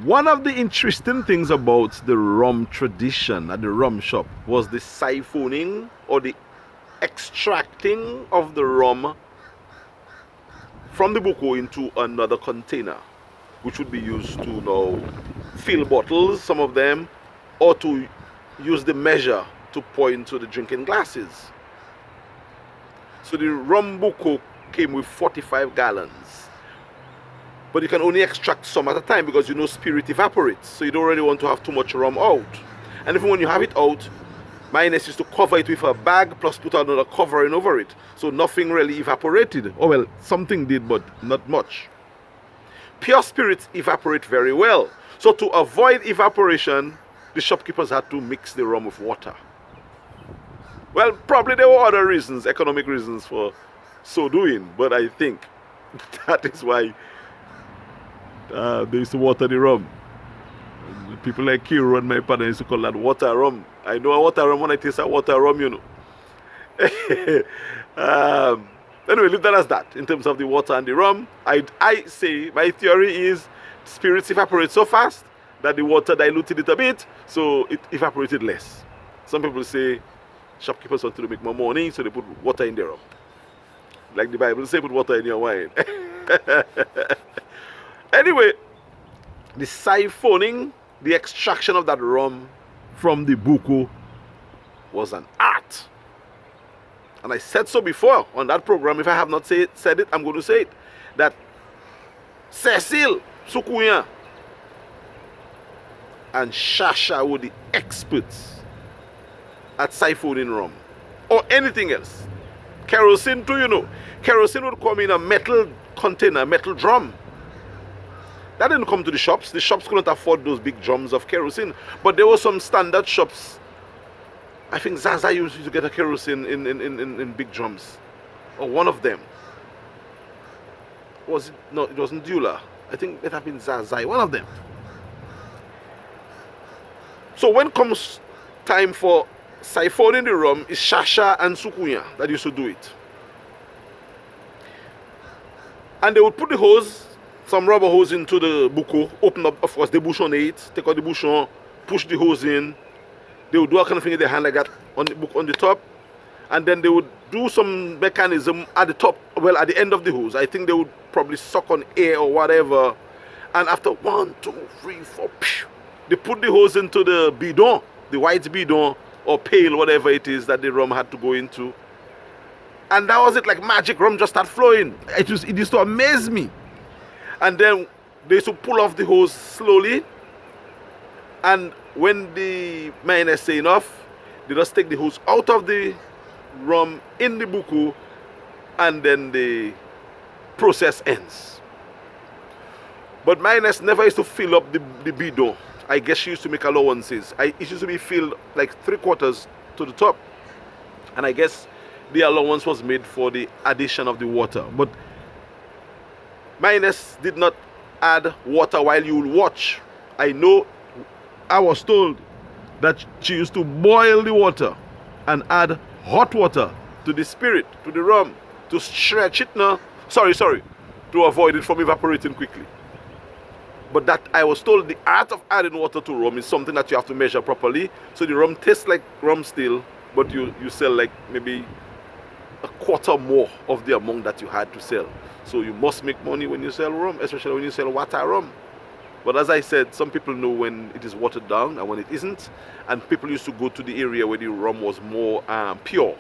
One of the interesting things about the rum tradition at the rum shop was the siphoning or the extracting of the rum from the buko into another container, which would be used to now fill bottles, some of them, or to use the measure to pour into the drinking glasses. So the rum buko came with 45 gallons. But you can only extract some at a time because spirit evaporates. So you don't really want to have too much rum out. And even when you have it out, my nest used to cover it with a bag plus put another covering over it. So nothing really evaporated. Oh well, something did, but not much. Pure spirits evaporate very well. So to avoid evaporation, the shopkeepers had to mix the rum with water. Well, probably there were other reasons, economic reasons for so doing. But I think that is why they used to water the rum. People like Kiro and my partner used to call that water rum. I know a water rum when I taste a water rum, Anyway, leave that as that. In terms of the water and the rum, I say my theory is spirits evaporate so fast that the water diluted it a bit, so it evaporated less. Some people say shopkeepers want to make more money, so they put water in their rum. Like the Bible says, put water in your wine. Anyway, the siphoning, the extraction of that rum from the buko was an art. And I said so before on that program. If I have not said it, I'm going to say it. That Cecil Sukuya and Shasha were the experts at siphoning rum. Or anything else. Kerosene too, Kerosene would come in a metal container, metal drum. That didn't come to the shops. The shops couldn't afford those big drums of kerosene. But there were some standard shops. I think Zaza used to get a kerosene in big drums. Or one of them. Was it? No, it wasn't Dula. I think it had been Zaza. One of them. So when comes time for siphoning the rum, it's Shasha and Sukuya that used to do it. And they would put the hose, some rubber hose into the buko, open up, of course, the bouchon 8, take out the bouchon, push the hose in. They would do a kind of thing in their hand like that on the book on the top. And then they would do some mechanism at the top, well, at the end of the hose. I think they would probably suck on air or whatever. And after 1, 2, 3, 4, they put the hose into the bidon, the white bidon or pail, whatever it is that the rum had to go into. And that was it, like magic. Rum just started flowing. It used to amaze me. And then they used to pull off the hose slowly. And when the miners say enough, they just take the hose out of the rum in the buku, and then the process ends. But miners never used to fill up the bidon. I guess she used to make allowances. It used to be filled like 3/4 to the top. And I guess the allowance was made for the addition of the water. But miners did not add water while you will watch. I was told that she used to boil the water and add hot water to the spirit, to the rum, to stretch it now. Sorry, to avoid it from evaporating quickly. But that I was told the art of adding water to rum is something that you have to measure properly. So the rum tastes like rum still, but you sell like maybe 1/4 more of the amount that you had to sell. So you must make money when you sell rum, especially when you sell water rum. But as I said, some people know when it is watered down and when it isn't. And people used to go to the area where the rum was more pure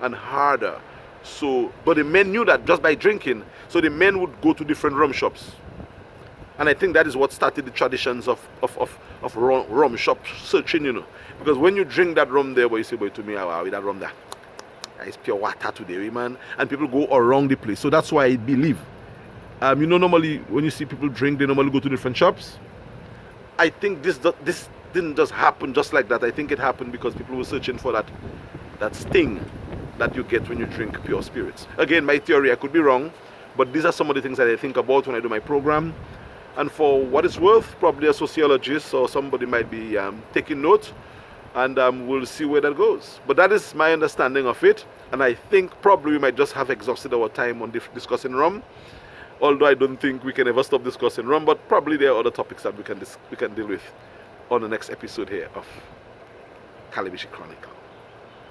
and harder. So, but the men knew that just by drinking. So the men would go to different rum shops. And I think that is what started the traditions of rum shop searching, Because when you drink that rum there, boy, you say, boy, to me, with that rum there, it's pure water today, man. And people go around the place. So that's why I believe. Normally when you see people drink, they normally go to different shops. I think this didn't just happen just like that. I think it happened because people were searching for that sting that you get when you drink pure spirits. Again, my theory, I could be wrong, but these are some of the things that I think about when I do my program. And for what it's worth, probably a sociologist or somebody might be taking note, and we'll see where that goes. But that is my understanding of it, and I think probably we might just have exhausted our time on discussing rum. Although I don't think we can ever stop discussing rum, but probably there are other topics that we can deal with on the next episode here of Calibishie Chronicle.